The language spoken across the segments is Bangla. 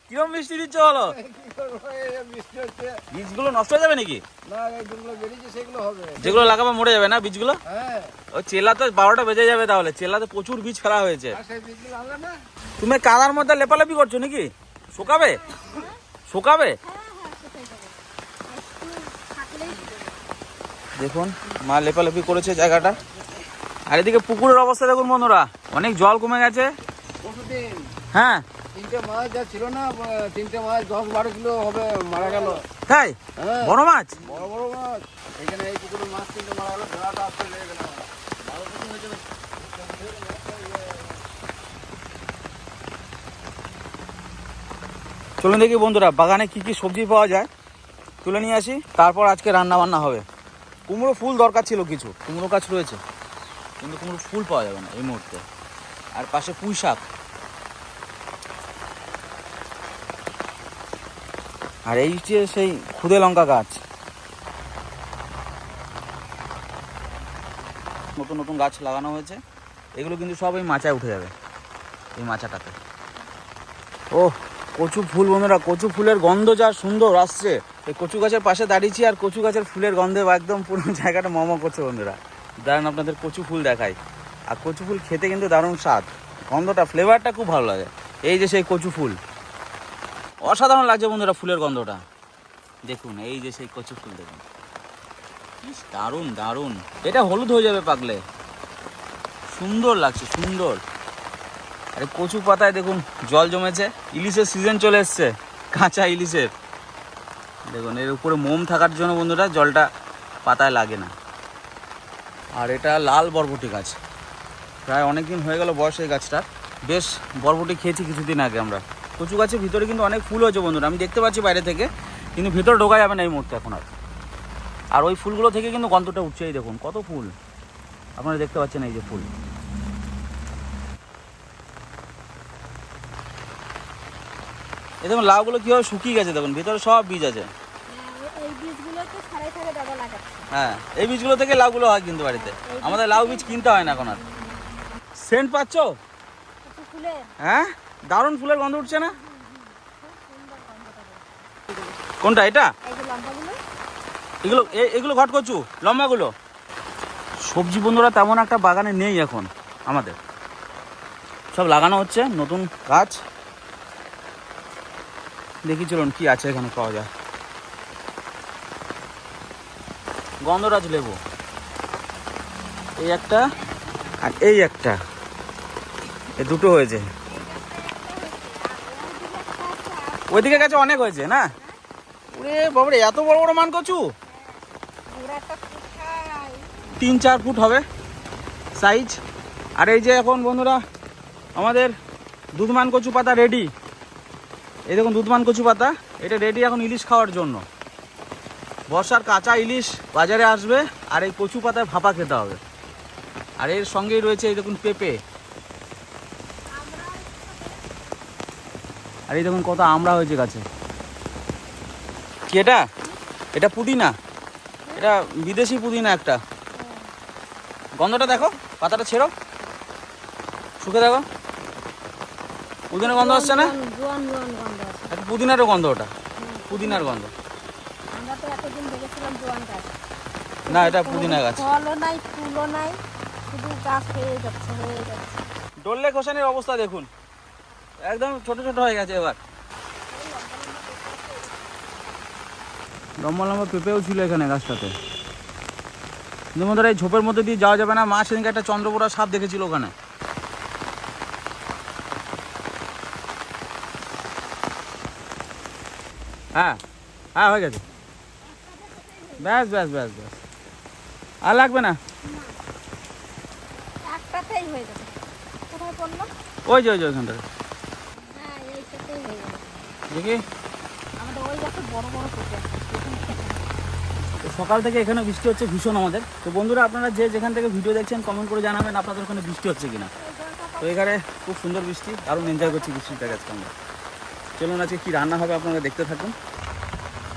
কিরম মিষ্টি দিচ্ছ বলো? বীজগুলো নষ্ট হয়ে যাবে নাকি? যেগুলো লাগাবো মরে যাবে না বীজগুলো? ওই চেলা তো 12টা বেজে যাবে, তাহলে চেলাতে প্রচুর বীজ ফেলা হয়েছে। তুমি কাদার মধ্যে লেপালেপি করছো নাকি? শুকাবে শুকাবে। দেখুন মা লেপালেপি করেছে জায়গাটা। আর এদিকে পুকুরের অবস্থা দেখুন বন্ধুরা, অনেক জল কমে গেছে। হ্যাঁ, 3টে মাছ যা ছিল না, 3টে মাছ 10-12 কিলো হবে মারা গেল। তাই? বড় মাছ, বড় বড় মাছ এখানে এই পুকুরের মাছ 3টে মারা গেল। ধরাটা আসতে লেগে গেল। চলুন দেখি বন্ধুরা বাগানে কি কি সবজি পাওয়া যায়, তুলে নিয়ে আসি, তারপর আজকে রান্না বান্না হবে। কুমড়ো ফুল দরকার ছিল, কিছু কুমড়ো গাছ রয়েছে কিন্তু কুমড়ো ফুল পাওয়া যাবে না এই মুহূর্তে। আর পাশে পুঁই শাক, আর এই যে সেই খুদে লঙ্কা গাছ। নতুন নতুন গাছ লাগানো হয়েছে, এগুলো কিন্তু সব এই মাচায় উঠে যাবে, এই মাচাটাতে। ও কচু ফুল বন্ধুরা, কচু ফুলের গন্ধ যা সুন্দর আসছে। এই কচু গাছের পাশে দাঁড়িয়েছি আর কচু গাছের ফুলের গন্ধে একদম পুরো জায়গাটা মমো করছে বন্ধুরা। দাঁড়ান আপনাদের কচু ফুল দেখাই। আর কচু ফুল খেতে কিন্তু দারুণ স্বাদ, গন্ধটা ফ্লেভারটা খুব ভালো লাগে। এই যে সেই কচু ফুল, অসাধারণ লাগছে বন্ধুরা ফুলের গন্ধটা। দেখুন এই যে সেই কচু ফুল, দেখুন দারুণ দারুণ। এটা হলুদ হয়ে যাবে পাকলে, সুন্দর লাগছে সুন্দর। আরে কচু পাতায় দেখুন জল জমেছে, ইলিশের সিজন চলে এসছে, কাঁচা ইলিশের। দেখুন এর উপরে মোম থাকার জন্য বন্ধুরা জলটা পাতায় লাগে না। আর এটা লাল বরবটি গাছ, প্রায় অনেক দিন হয়ে গেল বয়স এই গাছটার। বেশ বরবটি খেয়েছি কিছুদিন আগে আমরা। কচু গাছের ভিতরে কিন্তু অনেক ফুল হয়েছে বন্ধুরা, আমি দেখতে পাচ্ছি বাইরে থেকে, কিন্তু ভিতরে ঢোকা যাবে না এই মুহূর্তে এখন আর। আর ওই ফুলগুলো থেকে কিন্তু গন্ধটা উঠছে। এই দেখুন কত ফুল আপনারা দেখতে পাচ্ছেন, এই যে ফুল। এই দেখুন লাউগুলো কীভাবে শুকিয়ে গেছে, দেখুন ভিতরে সব বীজ আছে। হ্যাঁ এই বীজগুলো থেকে লাউগুলো হয় কিন্তু বাড়িতে, আমাদের লাউ বীজ কিনতে হয় না এখন আর। সেন্ট পাচ্ছ? হ্যাঁ দারুণ ফুলের গন্ধ উঠছে না? কোনটা এটা? এগুলো এগুলো ঘট কচু লম্বাগুলো। সবজি বন্ধুরা তেমন একটা বাগানে নেই এখন আমাদের, সব লাগানো হচ্ছে নতুন গাছ। দেখি চলুন কি আছে এখানে পাওয়া যায়। গন্ধরাজ লেবু এই একটা আর এই একটা, এই দুটো হয়েছে। ওইদিকে গাছে অনেক হয়েছে না? ওরে বাবারে এত বড় বড় মান কচু, 3-4 ফুট হবে সাইজ। আর এই যে এখন বন্ধুরা আমাদের দুধমান কচু পাতা রেডি। এই দেখুন দুধমান কচু পাতা, এটা রেডি এখন ইলিশ খাওয়ার জন্য। বর্ষার কাঁচা ইলিশ বাজারে আসবে, আর এই কচু পাতায় ভাপা খেতে হবে। আর এর সঙ্গেই রয়েছে এই দেখুন পেঁপে, আর এই দেখুন কত আমড়া হয়েছে গাছে। কি এটা? এটা পুদিনা, এটা বিদেশি পুদিনা একটা। গন্ধটা দেখো, পাতাটা ছেড়ো, শুকে দেখো, পুদিনার গন্ধ আসছে না? এটা পুদিনারও গন্ধ, ওটা পুদিনার গন্ধ না, এটা পুদিনা গাছ। ডললে খোসানির অবস্থা দেখুন, একদম ছোট ছোট হয়ে গেছে এবার। লম্বা লম্বা পেঁপেও ছিল এখানে গাছটাতে, কিন্তু বন্ধুরা এই ঝোপের মধ্যে দিয়ে যাওয়া যাবে না। মা সেদিনকে একটা চন্দ্রপোড়া সাপ দেখেছিল ওখানে। হ্যাঁ হ্যাঁ হয়ে গেছে, ব্যাস ব্যাস ব্যাস ব্যাস, আর লাগবে না। ওই যে ওই যে ওইখানটা দেখি। সকাল থেকে এখানে বৃষ্টি হচ্ছে ভীষণ আমাদের। তো বন্ধুরা আপনারা যে যেখান থেকে ভিডিও দেখছেন কমেন্ট করে জানাবেন আপনাদের ওখানে বৃষ্টি হচ্ছে কিনা। তো এখানে খুব সুন্দর বৃষ্টি, দারুণ এনজয় করছি বৃষ্টিটা আজকে আমরা। চলুন আজকে কী রান্না হবে আপনারা দেখতে থাকুন।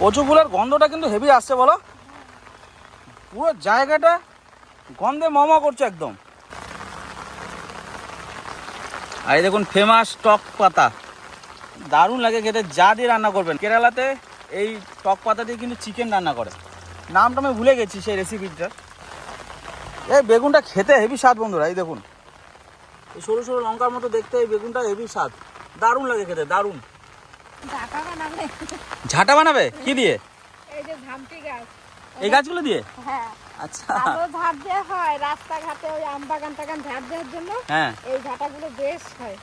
কচু ফুলের গন্ধটা কিন্তু হেভি আসছে বলো, পুরো জায়গাটা গন্ধে মমা করছে একদম। আর এই দেখুন ফেমাস টক পাতা, দারুণ লাগে খেতে, যা দিয়ে রান্না করবেন। কেরালাতে এই টক পাতা দিয়ে কিন্তু চিকেন রান্না করে, নামটা আমি ভুলে গেছি সেই রেসিপিটা। এই বেগুনটা খেতে হেভি স্বাদ বন্ধুরা, এই দেখুন এই সরু সরু লঙ্কার মতো দেখতে, এই বেগুনটা হেভি স্বাদ, দারুণ লাগে খেতে, দারুণ। ঝাঁটা বানাবে। ঝাঁটা বানাবে কি দিয়ে? এই যে ঝামটি গাছ, এই গাছগুলো দিয়ে? হ্যাঁ আচ্ছা আরো ঝাড় দেওয়া হয় রাস্তাঘাটে, ওই আম বাগান টাগান ঝাড় দেওয়ার জন্য হ্যাঁ, এই ঝাঁটাগুলো বেশ হয়।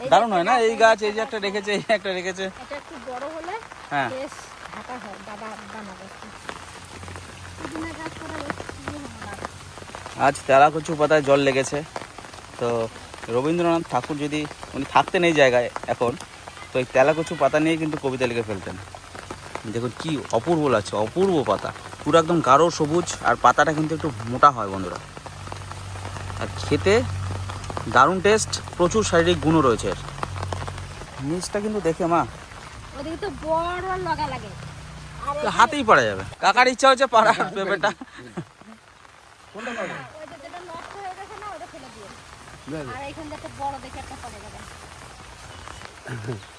এই যে দারুণ হয় না? একটা এই গাছ, এই যে একটা রেখেছে, এই একটা রেখেছে, এটা একটু বড় হলে হ্যাঁ বেশ ঝাঁটা হয়, বাবা বানাবে। পুদিনা গাছ করা বেশ ভালো লাগে। আজ তেলাকুচু পাতায় জল লেগেছে। তো রবীন্দ্রনাথ ঠাকুর যদি উনি থাকতেন এই জায়গায় এখন, তো এই তেলাকুচু পাতা নিয়ে কিন্তু কবিতা লিখে ফেলতেন। দেখুন কি অপূর্ব লাগছে, অপূর্ব পাতা, পুরো একদম গাঢ় সবুজ, আর পাতাটা কিন্তু একটু মোটা হয় বন্ধুরা, আর খেতে দারুণ টেস্ট, প্রচুর শারীরিক গুণও রয়েছে এর। নিচটা কিন্তু দেখে মা ওদিকে তো বড় লগা লাগে, আর তো হাতেই পারা যাবে। কাকার ইচ্ছা হচ্ছে পাড়ার পেঁপেটা। কোনটা পাবে? ওই যে যেটা নষ্ট হয়ে গেছে না, ওটা ফেলে দিয়ে। না, না। আর এইখান থেকে বড় দেখে একটা পড়ে যাবে,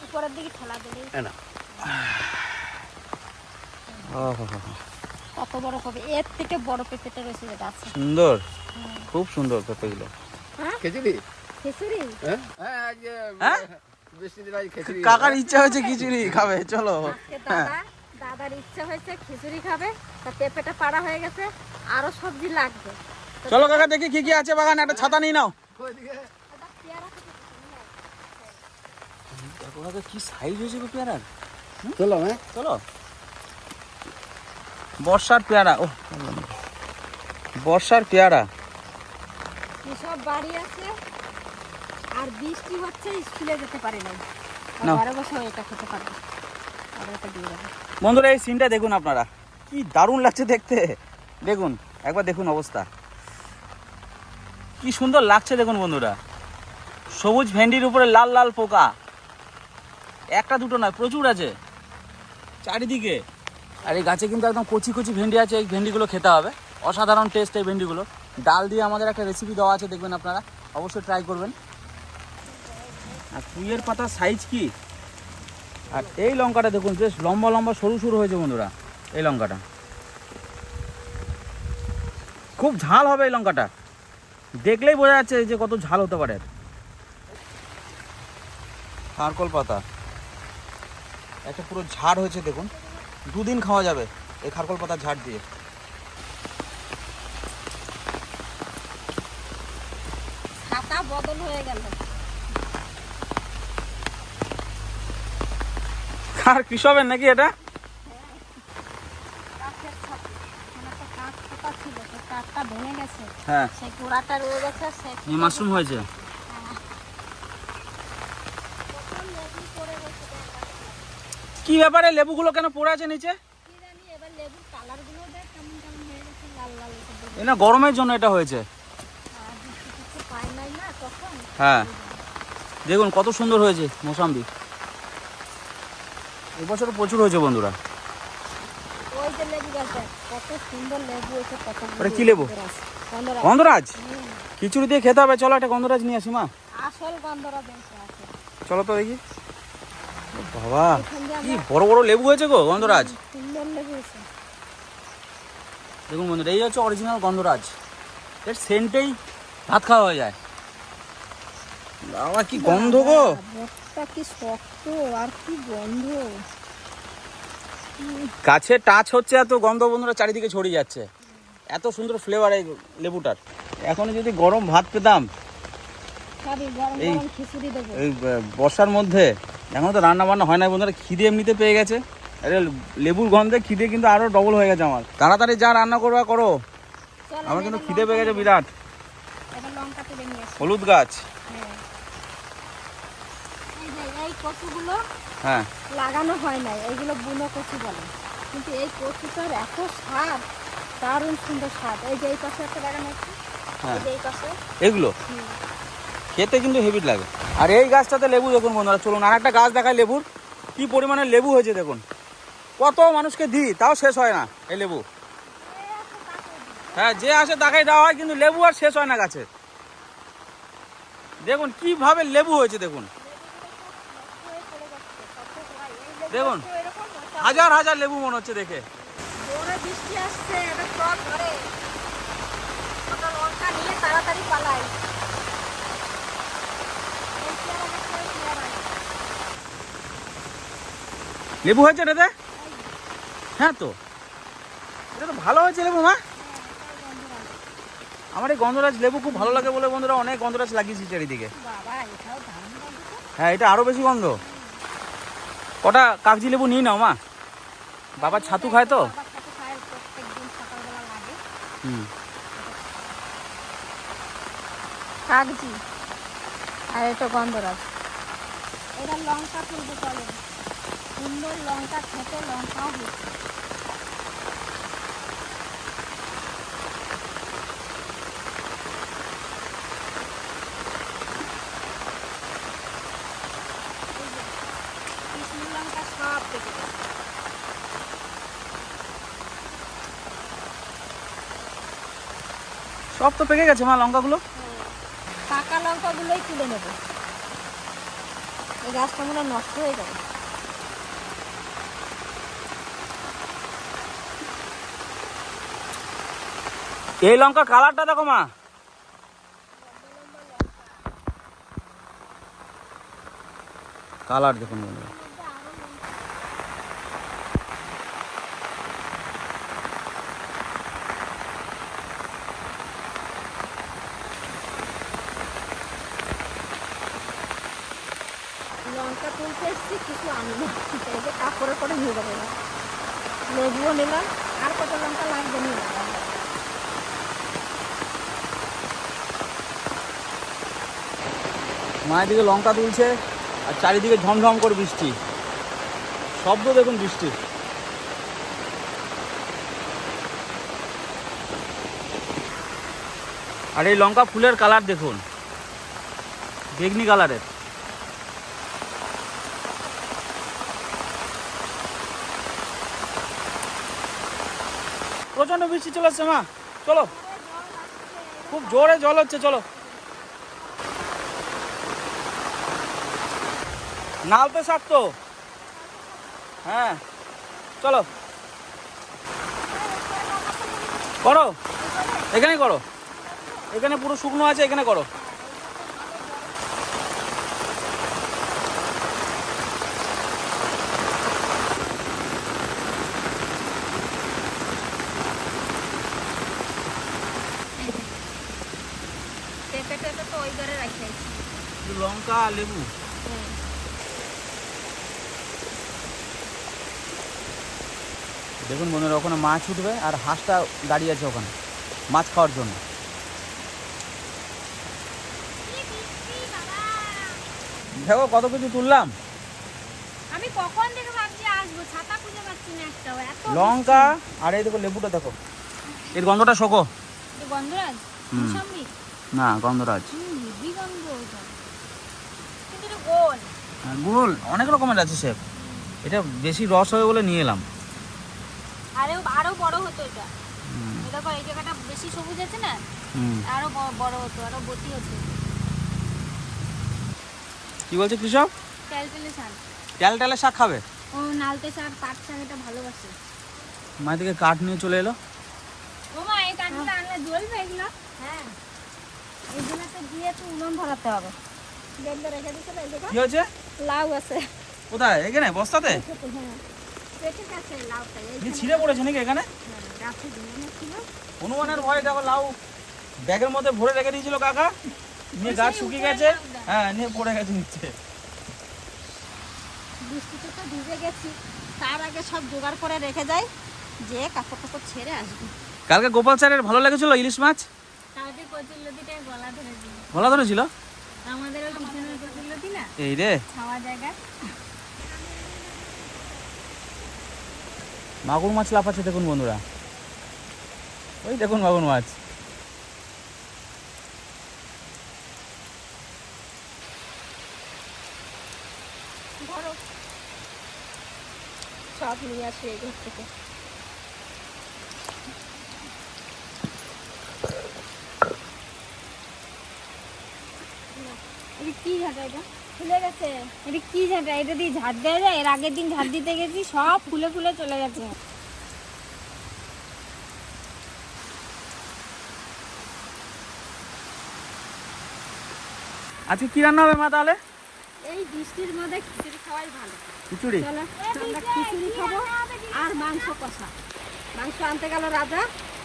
উপরের দিকে ঠেলা দিলেই না। কত বড় হবে। এর থেকে বড় পেঁপেটা রয়েছে যেটা আছে। সুন্দর, খুব সুন্দর পেঁপেগুলো। হ্যাঁ খিচুড়ি? খিচুড়ি। হ্যাঁ? হ্যাঁ, আজ, হ্যাঁ? বৃষ্টির দিন আজ খিচুড়ি। কাকার ইচ্ছা হয়েছে খিচুড়ি খাবে, চলো। আজকে দাদার ইচ্ছা হয়েছে খিচুড়ি খাবে, তা পেঁপেটা পাড়া হয়ে গেছে, আরো সবজি লাগবে। তো চলো কাকা দেখি কি কি আছে বাগানে, একটা ছাতা নিয়ে নাও। ওইদিকে। দাদা পেয়ারা খেতে দেখো কাকা কি সাইজ হয়েছে গো পেয়ারার। চলো, হ্যাঁ? চলো, বর্ষার পেয়ারা, ও বর্ষার পেয়ারা। সব বাড়ি আছে, আর বৃষ্টি হচ্ছে, স্কুলে যেতে পারি না, নাও। ঘরে বসে এটা খেতে পারবে। আর এটা দিয়ে দেবো। বন্ধুরা এই সিনটা দেখুন আপনারা, কি দারুণ লাগছে দেখতে, দেখুন একবার দেখুন অবস্থা, কি সুন্দর লাগছে দেখুন বন্ধুরা। সবুজ ভেন্ডির উপরে লাল লাল পোকা, একটা দুটো নয়, প্রচুর আছে চারিদিকে। আর এই গাছে কিন্তু একদম কচি কচি ভেন্ডি আছে, এই ভেন্ডিগুলো খেতে হবে, অসাধারণ টেস্ট এই ভেন্ডিগুলো। ডাল দিয়ে আমাদের একটা রেসিপি দেওয়া আছে, দেখবেন আপনারা, অবশ্যই ট্রাই করবেন। আর পুঁইয়ের পাতার সাইজ কি, আর এই লঙ্কাটা দেখুন বেশ লম্বা লম্বা সরু সরু হয়েছে বন্ধুরা। এই লঙ্কাটা খুব ঝাল হবে, এই লঙ্কাটা দেখলেই বোঝা যাচ্ছে যে কত ঝাল হতে পারে। খারকল পাতা একটা পুরো ঝাড় হয়েছে দেখুন, দুদিন খাওয়া যাবে এই খারকল পাতার ঝাড় দিয়ে। ছাতা বদল হয়ে গেল। আর কৃষকের নাকি এটা? কাঠের ছাতা, মানে একটা কাঠ ছাতা ছিল, সেই কাঠটা ভেঙে গেছে, হ্যাঁ, সেই গোড়াটা রয়ে গেছে, সেই এই মাশরুম হয়েছে। লেবু পড়ে গেছে। কি ব্যাপারে লেবুগুলো কেন পড়ে আছে নিচে? কি জানি, এবার লেবুর কালারগুলো দেখ কেমন কেমন হয়ে গেছে, লাল লাল এসে। এই না গরমের জন্য এটা হয়েছে। আর বৃষ্টি কিছু পায় নাই না তখন। হ্যাঁ দেখুন কত সুন্দর হয়েছে মোসাম্বি, এবছর প্রচুর হয়েছে বন্ধুরা। ওই যে লেবু গাছটা কত সুন্দর লেবু হয়েছে, কত ওটা কি লেবু? গন্ধরাজ। খিচুড়ি দিয়ে খেতে হবে, চলো একটা গন্ধরাজ নিয়ে আসি মা। আসল গন্ধরাজ এসে আছে। চলো তো দেখি। ও বাবা এখান দিয়ে কি আমরা বড় বড় লেবু হয়েছে গো গন্ধরাজ। সুন্দর লেবু হয়েছে। দেখুন বন্ধুরা এই হচ্ছে অরিজিনাল গন্ধরাজ, এর সেন্টেই ভাত খাওয়া হয়ে যায়। বাবা কি গন্ধ গো। বটটা কি শক্ত, আর কি গন্ধ। গাছে টাচ হচ্ছে এত গন্ধ বন্ধুরা চারিদিকে ছড়িয়ে যাচ্ছে, এত সুন্দর ফ্লেভার এই লেবুটার। এখন যদি গরম ভাত পেতাম খাবি গরম এই- গরম খিচুড়ি দেবো। এই বর্ষার মধ্যে, এখন তো রান্না বান্না হয় না বন্ধুরা, খিদে এমনিতে পেয়ে গেছে, আরে লেবুর গন্ধে খিদে কিন্তু আরো ডবল হয়ে গেছে আমার। তাড়াতাড়ি যা রান্না করবা করো, চল, আমার কিন্তু এবার খিদে পেয়ে গেছে লঙ্কা বিরাট। এবার লঙ্কা তুলে নিয়ে আসি। হলুদ গাছ, হ্যাঁ। এই যে এই কচুগুলো হ্যাঁ লাগানো হয় নাই, এইগুলো বুনো কচু বলে, কিন্তু এই কচুটার এত স্বাদ, দারুণ সুন্দর স্বাদ। এই যে এই পাশে একটা লাগানো আছে, হ্যাঁ এই যে এই পাশে। এগুলো হুম। খেতে কিন্তু হেভি লাগে। আর এই গাছটাতে লেবু দেখুন বন্ধুরা, চলুন আর একটা গাছ দেখায় লেবুর, কি পরিমাণে লেবু হয়েছে দেখুন, কত মানুষকে দিই তাও শেষ হয় না এই লেবু। হ্যাঁ যে আসে তাকেই দেওয়া হয়, কিন্তু লেবু আর শেষ হয় না গাছে। দেখুন কিভাবে লেবু হয়েছে দেখুন, দেখুন এরকম হাজার হাজার লেবু মনে হচ্ছে দেখে। জোরে বৃষ্টি আসছে, এটা টক ধরে। ওটা লঙ্কা নিয়ে তাড়াতাড়ি পালাই। এই চেয়ারা দেখতে হবে, চেয়ারা। লেবু হয়েছে এটাতে? হ্যাঁ তো, এটা তো ভালো হয়েছে লেবু মা। আমার এই গন্ধরাজ লেবু খুব ভালো লাগে বলে বন্ধুরা অনেক গন্ধরাজ লাগিয়েছি চারিদিকে। বাবা, এটাও দারুণ গন্ধ তো। হ্যাঁ, এটা আরো বেশি গন্ধ। কটা কাগজি লেবু নিয়ে নাও মা, বাবা ছাতু খায় তো। বাবা ছাতু খায়, প্রত্যেকদিন সকালবেলা লাগে। হুম, কাগজি আর এটা গন্ধরাজ। এটা লঙ্কা তুলতে চলে, সুন্দর লঙ্কা খেতে, লঙ্কাও হচ্ছে। কৃষ্ণ লঙ্কা সব পেকে গেছে। সব তো পেকে গেছে মা লঙ্কাগুলো। পাকা লঙ্কাগুলোই তুলে নেব, এই গাছটা মনে হয় নষ্ট হয়ে যাবে। এই লঙ্কার কালারটা দেখো মা, কালার দেখুন বন্ধুরা। লঙ্কা তুলতে এসছি, কিছু আনি না, এই যে কাপড়ে করে নিয়ে যাবো না। লেবুও নিলাম, আর কত লঙ্কা লাগবে নিয়ে নিলাম। মা এদিকে লঙ্কা তুলছে আর চারিদিকে ঝমঝম করে বৃষ্টি, শব্দ দেখুন বৃষ্টি। আর এই লঙ্কা ফুলের কালার দেখুন, বেগনি কালারের। প্রচন্ড বৃষ্টি চলে আসছে মা, চলো, খুব জোরে জল হচ্ছে, চলো। নালতে শাক তো, হ্যাঁ চলো করো, এখানে করো, এখানে পুরো শুকনো আছে, এখানে করো। টেপে টেপে তো ওই ঘরে রাখি। লঙ্কা লেবু, দেখুন বন্ধুরা ওখানে মাছ উঠবে আর হাঁসটা দাঁড়িয়ে আছে ওখানে মাছ খাওয়ার জন্য। দেখো কত কিছু তুললাম। আমি কখন থেকে ভাবছি আসবো, ছাতা খুঁজে পাচ্ছি না একটাও, এত লঙ্কা আর এই দেখো লেবুটা দেখো, এর গন্ধটা শোকো। বৃষ্টি। গন্ধরাজ, হুম। মুসাম্বি, না গন্ধরাজ, হেভি গন্ধ ওটা, কিন্তু এটা গোল। গুড় অনেক রকমের আছে শেপ, এটা বেশি রস হবে বলে নিয়ে এলাম। আরো বড় হতো এটা। এটা দেখো, এই জায়গাটা বেশি সবুজ আছে না, হুম, আরো বড় হতো, আরো বতি হতো। কি বলছে কৃষক? তেলতেলে শাক, তেল টেলে শাক খাবে। ও নালতে শাক, পাট শাক এটা ভালোবাসে। মা থেকে কাঠ নিয়ে চলে এলো। ও মা, এই কাঠটা আনলে জ্বলবে এগুলো? হ্যাঁ, এগুলোতে দিয়ে তো উনুন ধরাতে হবে। দেখলে রেখে দিতে হবে। কি হয়েছে? লাউ আছে। কোথায়? এখানে বস্তাতে? হ্যাঁ, পেটে কাছে লাউটা এই ছিঁড়ে পড়েছে নাকি এখানে? গাছে ঝুলানো ছিল। হনুমানের ভয়ে দেখো লাউ ব্যাগের মধ্যে ভরে রেখে দিয়েছিল কাকা, নিয়ে গাছ শুকিয়ে গেছে, হ্যাঁ নিয়ে পড়ে গেছে নিচে। বৃষ্টিতে তো ভিজে গেছি, তার আগে সব জোগাড় করে রেখে যাই, যে কাপড় টাপড় ছেড়ে আসবো। কালকে গোপাল স্যারের ভালো লেগেছিল ইলিশ মাছ, কালকে কচুরলতিটা গলা ধরেছিল। গলা ধরেছিল আমাদের ওই পিছনের কচুরলতি না, এই রে। খাওয়া জায়গায়। মাগুর মাছ লাফাচ্ছে দেখুন বন্ধুরা, ওই দেখুন মাগুর মাছ। ধরো, সব নিয়ে আসি এই ঘর থেকে। কি ঘাটা এটা? ফুলে গেছে। এটা কি ঝাঁটা? এটা দিয়ে ঝাড় দেওয়া যায়? এর আগের দিন ঝাড় দিতে গেছি, সব ফুলে ফুলে চলে গেছে। আজকে কি রান্না হবে মা তাহলে? এই বৃষ্টির মধ্যে খিচুড়ি খাওয়াই ভালো। খিচুড়ি? চলো আমরা খিচুড়ি খাবো আর মাংস কষা। মাংস আনতে গেল রাজা,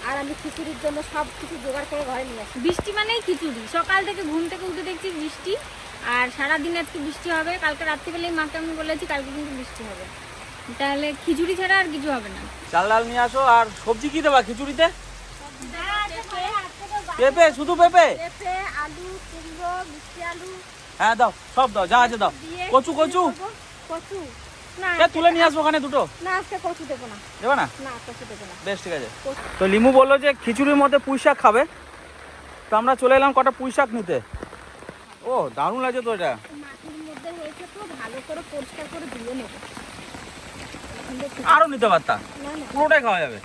আর আমি খিচুড়ির জন্য সব কিছু জোগাড় করে ঘরে নিয়ে আসি। বৃষ্টি মানেই খিচুড়ি। সকাল থেকে ঘুম থেকে উঠে দেখছি বৃষ্টি, আর সারাদিন আজকে বৃষ্টি হবে। কালকে রাত্রিবেলায় মাকে আমি বলেছি কালকে কিন্তু বৃষ্টি হবে, তাহলে খিচুড়ি ছাড়া আর কিছু হবে না। চাল ডাল নিয়ে আসো। আর সবজি কি দেবা খিচুড়িতে? পেঁপে? শুধু পেঁপে? পেঁপে, আলু, কুমড়ো, মিষ্টি আলু হ্যাঁ দাও, সব দাও, যা আছে দাও। দিয়ে কচু কচু কচু না, তুলে নিয়ে আসবো ওখানে দুটো। না আজকে কচু দেবো না। দেবে না? না কচু দেবো না। বেশ, ঠিক আছে। কচু। তো লিমু বললো যে খিচুড়ির মধ্যে পুঁই শাক খাবে, তো আমরা চলে এলাম কটা পুঁই শাক নিতে। ও দারুণ লাগছে তো এটা। মাটির মধ্যে হয়েছে তো, ভালো করে পরিষ্কার করে ধুয়ে নেবো। আরো নিতে পারতা, না না পুরোটাই খাওয়া যাবে।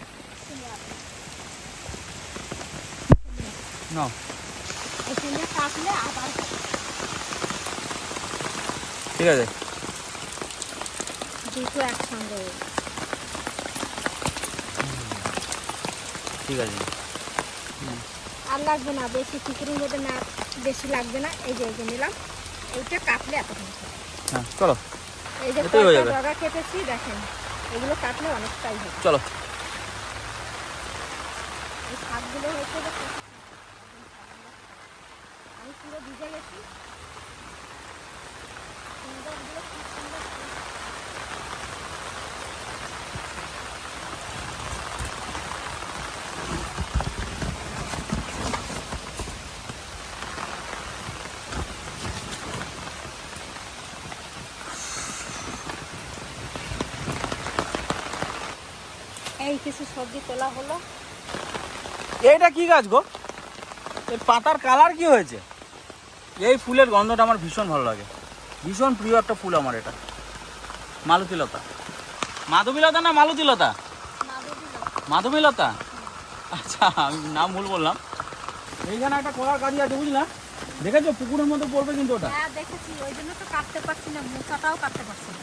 নাও। এখানে কাটলে আবার ঠিক আছে। দুটো একসঙ্গে ঠিক আছে। আর লাগবে না বেশি, খিচুড়ির মধ্যে না বেশি লাগবে না। এই যে নিলাম, এইটা কাটলে এতক্ষণ হবে। হ্যাঁ চলো, এই যে এতেই হয়ে যাবে। ডগা কেটেছি দেখেন, এগুলো কাটলে অনেকটাই হবে। চলো। এই শাকগুলো হয়েছে যে আমি পুরো ভিজে গেছি। সুন্দরগুলো কি সুন্দর। এই কিছু সবজি তোলা হলো। এইটা কি গাছ গো? এই পাতার কালার কি হয়েছে? এই ফুলের গন্ধটা আমার ভীষণ ভালো লাগে, ভীষণ প্রিয় একটা ফুল আমার এটা। মালতীলতা, মাধবীলতা না মালতীলতা? মাধবীলতা। আচ্ছা, আমি নাম ভুল বললাম। এইখানে একটা কলার কাজি আছে বুঝলা, দেখেছো? পুকুরের মধ্যে পড়বে কিন্তু ওটা। হ্যাঁ দেখেছি, ওই জন্য তো কাটতে পারছি না, মোচাটাও কাটতে পারছি না।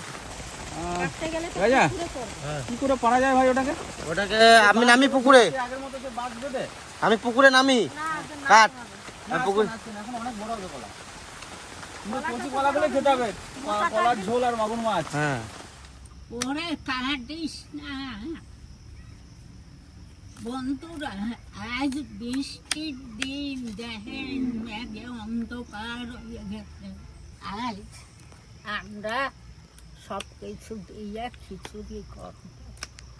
কাটতে গেলে তো ভাইয়া? পুকুরে পড়বে। কি করে পারা যায় ভাই ওটাকে? ওটাকে আমি নামি পুকুরে, আগের মতো যে বাঘ বেঁধে? আমি পুকুরে নামি। না একজন না কাট। হবে। আমি পুকুর এখন অনেক বড় হবে কলা, কিন্তু কচি কলা গুলো খেতে হবে। কলার ঝোল আর মাগুর মাছ। হ্যাঁ ওরে তারা দিস না বন্ধুরা, আজ বৃষ্টির দিন, দেখেন মেঘে অন্ধকার হয়ে গেছে। আজ আমরা সব কিছু দিয়ে খিচুড়ি করব,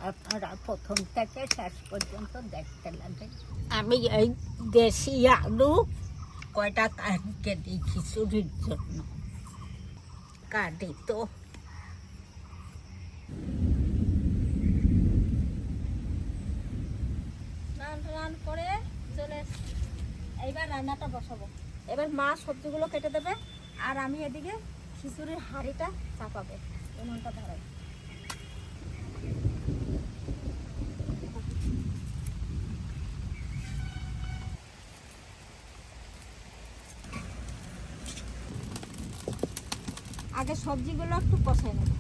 আপনারা প্রথম থেকে শেষ পর্যন্ত দেখতে লাগে। আমি এই দেশি আলু কয়টা কাটকে দিই খিচুড়ির জন্য, কাটি তো। রান রান করে চলে এসেছি। এইবার রান্নাটা বসাবো। এবার মা সবজিগুলো কেটে দেবে, আর আমি এদিকে খিচুড়ির হাঁড়িটা চাপাবো। উনুনটা ধরাই। আগে সবজিগুলো একটু কষাই নেব।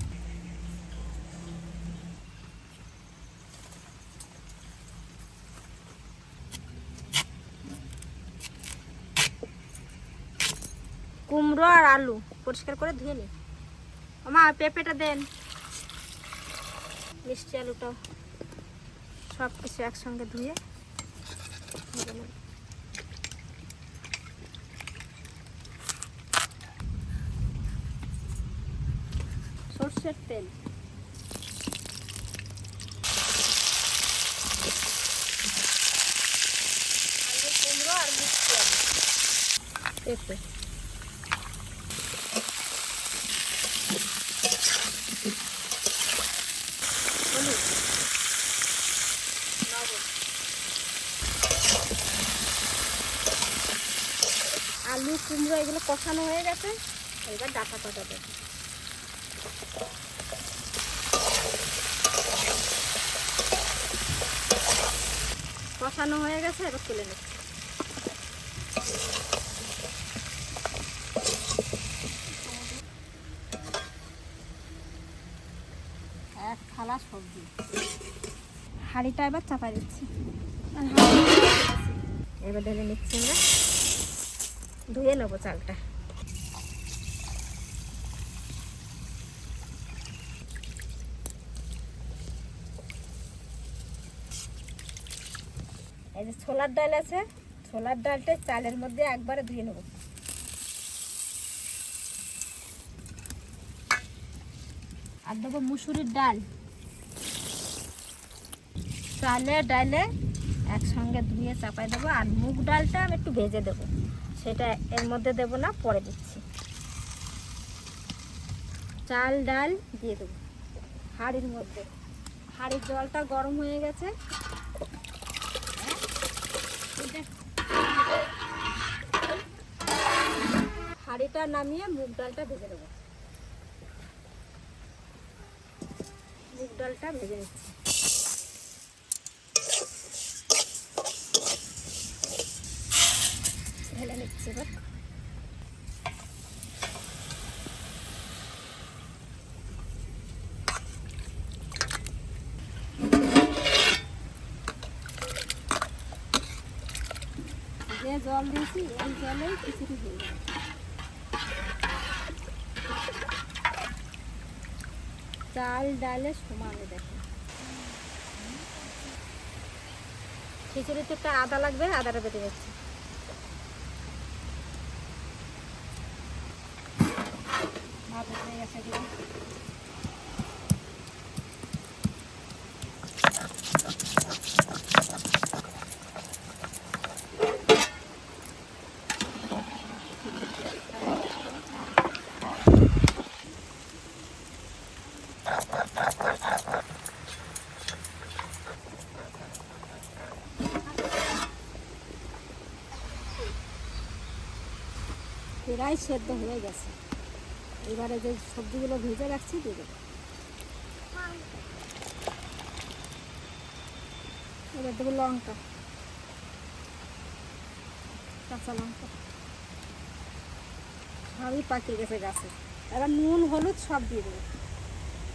কুমড়ো আর আলু পরিষ্কার করে ধুয়ে নি। মা পেঁপেটা দেন, মিষ্টি আলুটাও, সব কিছু একসঙ্গে ধুয়ে ভেজে নেব। সর্ষের তেল, আলু, কুমড়ো আর মিষ্টি আলু, পেঁপে, হলুদ, লবণ, আলু কুমড়ো এগুলো কষানো হয়ে গেছে। এবার ডাটা কাটা দেব। কষানো হয়ে গেছে, এবার তুলে নেব। এক থালা সবজি। হাঁড়িটা এবার চাপা দিচ্ছি, আর হাঁড়িটা এবার ঢেলে নিচ্ছি। আমরা ধুয়ে নেবো চালটা। এই যে ছোলার ডাল আছে, ছোলার ডালটা চালের মধ্যে একবারে ধুয়ে নেব। আর দেবো মুসুরির ডাল, চালে ডালে একসঙ্গে ধুয়ে চাপাই দেবো। আর মুগ ডালটা আমি একটু ভেজে দেবো, সেটা এর মধ্যে দেবো না, পরে দিচ্ছি। চাল ডাল দিয়ে দেবো হাঁড়ির মধ্যে। হাঁড়ির জলটা গরম হয়ে গেছে, হাঁড়িটা নামিয়ে মুগ ডালটা ভেজে দেবো। মুগ ডালটা ভেজে নিচ্ছি। ঢেলে নিচ্ছি এবার। যে জল দিয়েছি এই জলেই খিচুড়ি হয়ে যাবে। চাল ডালে সমানে দেখো। খিচুড়িতে একটা আদা লাগবে, আদাটা বেটে যাচ্ছে। ভাত হয়ে গেছে এগুলো। প্রায় সেদ্ধ হয়ে গেছে। এবারে যে সবজিগুলো ভেজে রাখছি দিয়ে দেবো। এবার দেবো লঙ্কা, কাঁচা লঙ্কা, সবই পাকিয়ে গেছে গাছে। এবার নুন হলুদ সব দিয়ে দেবো।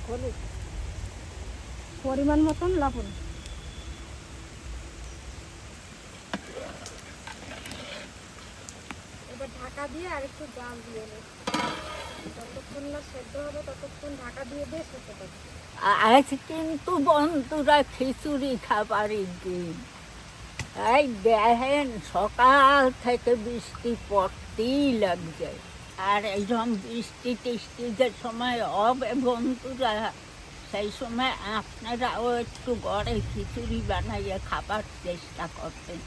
হলুদ পরিমাণ মতন, লবণ। এবার ঢাকা দিয়ে আর একটু জাল দিয়ে নেব। যতক্ষণ না সেদ্ধ হবে ততক্ষণ ঢাকা দিয়ে দিয়ে সেদ্ধ করবো। আজ কিন্তু বন্ধুরা খিচুড়ি খাবারের দিন। এই দেখেন সকাল থেকে বৃষ্টি পড়তেই লাগছে। আর এইরকম বৃষ্টি টিষ্টি যে সময় হবে বন্ধুরা, সেই সময় আপনারাও একটু ঘরে খিচুড়ি বানাইয়ে খাবার চেষ্টা করবেন।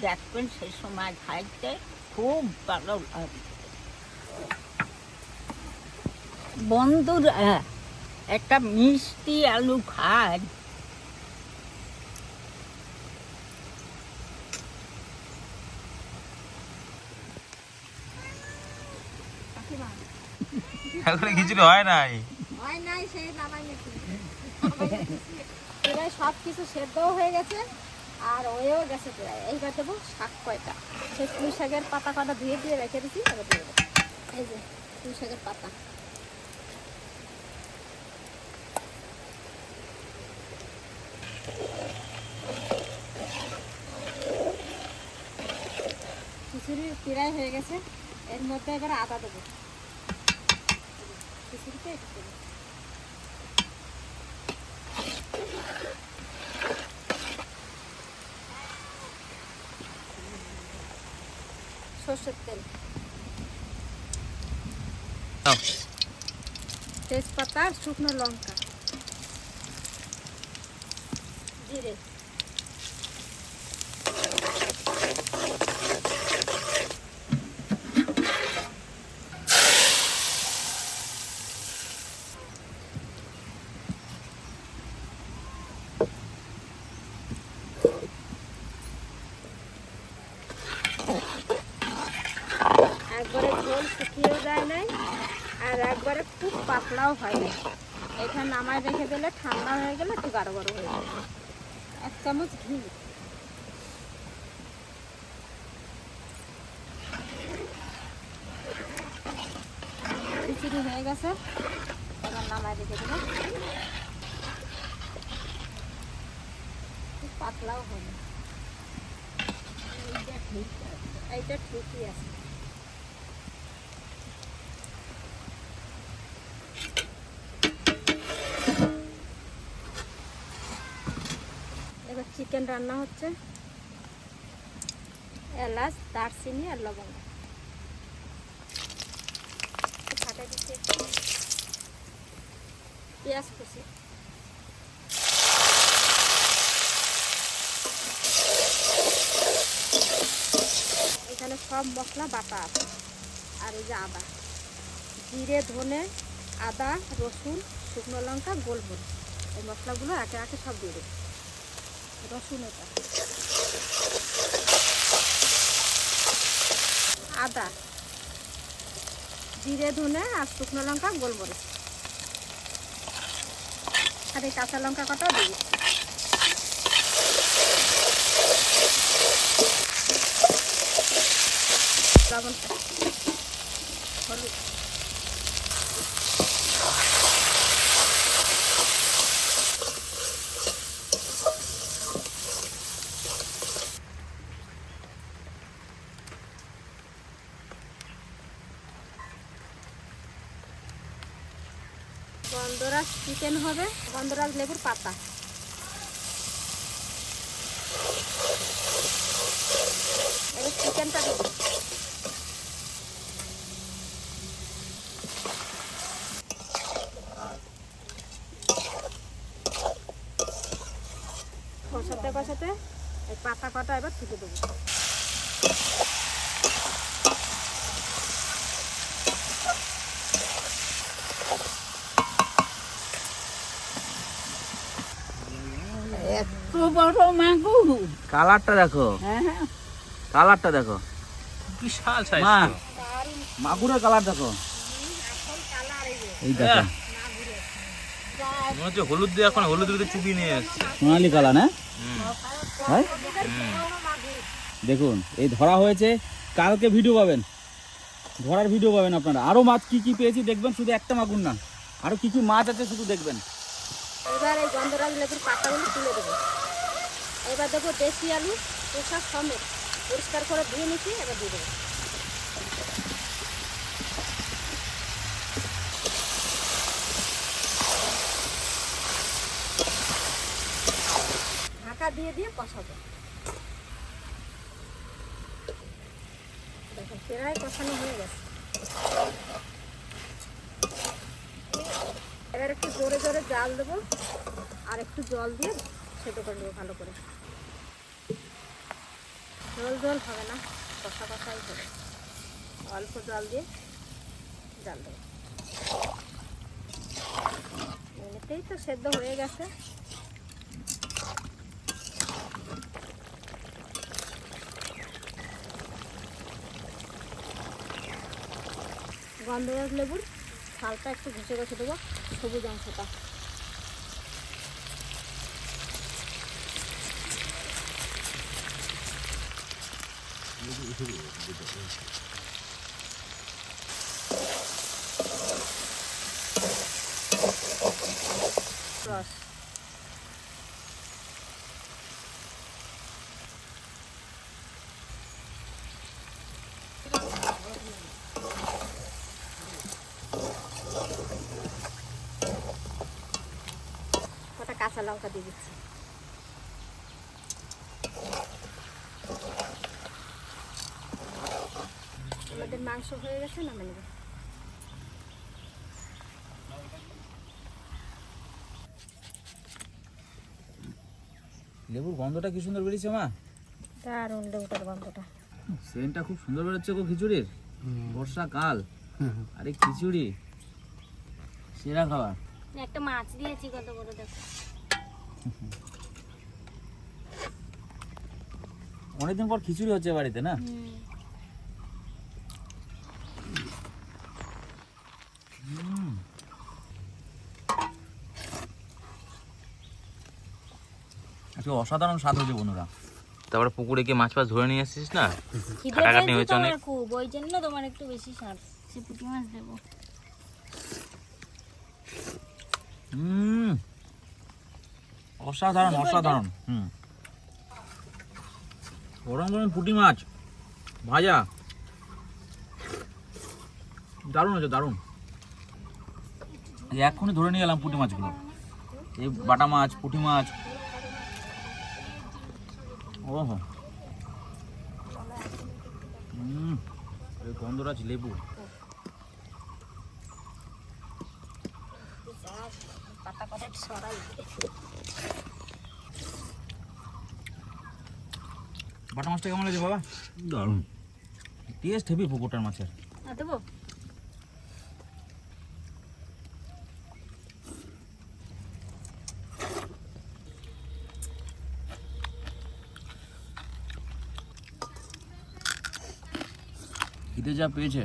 দেখবেন সেই সময় খাইতে খুব ভালো লাগে। বন্ধুরা একটা মিষ্টি আলু খায়। এখনো খিচুড়ি হয় নাই। হয় নাই, সেই নামাই নিচ্ছি। প্রায় সব কিছু সেদ্ধও হয়ে গেছে আর হয়েও গেছে প্রায়। এইবার দেবো শাক কয়টা। সেই পুঁই শাকের পাতা কটা ধুয়ে দিয়ে রেখে দিচ্ছি, এবার দিয়ে দেবো। এই যে পুঁই শাকের পাতা। খিচুড়ি প্রায় হয়ে গেছে, এর মধ্যে এবার আদা দেবো। খিচুড়িতে একটু দেবো। সর্ষের তেল, তেজপাতা আর শুকনো লঙ্কা, জিরে। একবারে ঝোল শুকিয়েও যায় নাই আর একবারে খুব পাতলাও হয় না। এটা নামায় রেখে দিলে ঠান্ডা হয়ে গেলে একটু গাঢ় গাঢ় হয়ে যাবে। 1 চামচ ঘি। খিচুড়ি হয়ে গেছে, এবার নামায় রেখে দেবো। পাতলাও হবে। এইটা ঠিক আছে, এইটা ঠিকই আছে। এবার চিকেন রান্না হচ্ছে। এলাচ, দারচিনি আর লবঙ্গ ফাটাই দিচ্ছি। পেঁয়াজ কুচি, এখানে সব মশলা বাটা আছে। আর এই যে আদা, জিরে, ধনে, আদা, রসুন, শুকনো লঙ্কা, গোলমরিচ, এই মশলাগুলো একে একে সব দিয়ে দেবো। রসুন, এটা আদা, জিরে, ধনে আর শুকনো লঙ্কা, গোলমরিচ আর এই কাঁচা লঙ্কা কটাও দিয়ে দিচ্ছি। লবণটা, হলুদ, গন্ধরাজ চিকেন হবে, গন্ধরাজ লেবুর পাতা, এবার চিকেনটা দেবো। কষাতে কষাতে এই পাতা কটা এবার তুলে দেবো। এত বড় মাগুর। কালারটা দেখো, হ্যাঁ, কালারটা দেখো বিশাল সাইজ মা, মাগুরের কালার দেখো। এই দেখো মনে হচ্ছে হলুদ দিয়ে এখন হলুদ দিয়ে চুপি নিয়ে এসছে সোনালি কালার, না ভাই? দেখুন এই ধরা হয়েছে, কালকে ভিডিও পাবেন, ধরার ভিডিও পাবেন আপনারা। আরো মাছ কি কি পেয়েছি দেখবেন, শুধু একটা মাগুর না, আরো কি কি মাছ আছে শুধু দেখবেন। এবার এই গন্ধরাজ লেবুর পাতাগুলো তুলে দেবো। এবার দেবো দেশি আলু, পোশা সমেত পরিষ্কার করে ধুয়ে নিচ্ছি, এবার দিয়ে দেবো। ঢাকা দিয়ে দিয়ে কষাবো। দেখো প্রায় কষানো হয়ে গেছে। এবার একটু জোরে জোরে জাল দেবো আর একটু জল দিয়ে সেদ্ধ করে নেবো ভালো করে। জল জল হবে না, কষা কষাই হবে। অল্প জল দিয়ে জাল দেবো। এমনিতেই তো সেদ্ধ হয়ে গেছে। গন্ধরাজ লেবুর ছালটা একটু ঘষে ঘষে দেবো, সবুজ অংশটা। রস, কটা কাঁচা লঙ্কা দিয়ে দিচ্ছি। আমাদের মাংস হয়ে গেছে, নামে নেব। লেবুর গন্ধটা কি সুন্দর বেরিয়েছে মা, দারুণ লেবুটার গন্ধটা। সেন্টটা খুব সুন্দর বেরোচ্ছে গো খিচুড়ির। বর্ষাকাল আর এই খিচুড়ি সেরা খাবার। একটা মাছ দিয়েছি কত বড় দেখো। অনেকদিন পর খিচুড়ি হচ্ছে বাড়িতে, না? আজকে অসাধারণ স্বাদ হয়েছে বন্ধুরা। তারপরে পুকুরে গিয়ে মাছ ফাছ ধরে নিয়ে এসেছিস না, খিদে কাটাকাটি পেয়েছে হয়েছে অনেক। তোমার খুব, ওই জন্য তোমার একটু বেশি স্বাদ। সে পুঁটি মাছ দেবো। অসাধারণ অসাধারণ। গরম গরম পুঁটি মাছ ভাজা, দারুণ আছে দারুণ। এক্ষুনি ধরে নিয়ে এলাম পুঁটি মাছগুলো, এই বাটা মাছ, পুঁটি মাছ। ওহো, এই গন্ধরাজ লেবু। বাটা মাছটা কেমন লাগছে বাবা? দারুণ টেস্ট, হেভি পুকুরটার মাছের। দেবো খিদে যা পেয়েছে,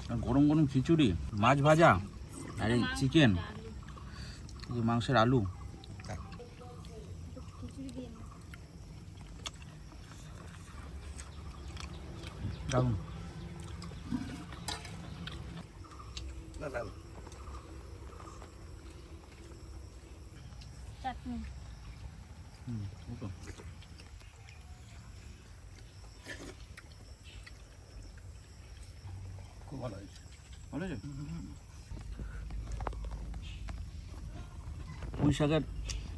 আর গরম গরম খিচুড়ি, মাছ ভাজা, আর এই চিকেন, এই মাংসের আলু। দারুণ। চাটনি। ওকে। খুব ভালো হয়েছে। ভালো আছে? পুঁই শাকের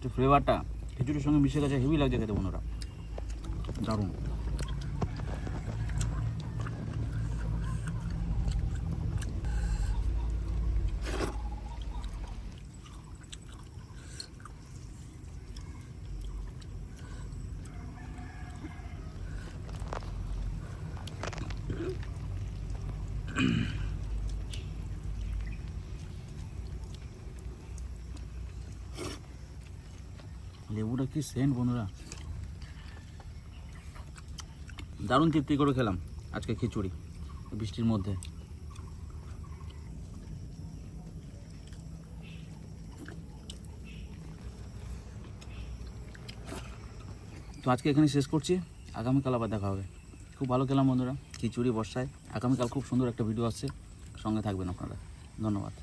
যে ফ্লেভারটা খিচুড়ির সঙ্গে মিশে গেছে, হেভি লাগছে খেতে বন্ধুরা, দারুণ। লেবুটা কি সেন্ট বন্ধুরা, দারুণ তৃপ্তি করে খেলাম আজকে খিচুড়ি বৃষ্টির মধ্যে। তো আজকে এখানে শেষ করছি, আগামীকাল আবার দেখা হবে। খুব ভালো খেলাম বন্ধুরা খিচুড়ি বর্ষায়। আগামীকাল খুব সুন্দর একটা ভিডিও আসছে, সঙ্গে থাকবেন আপনারা। ধন্যবাদ।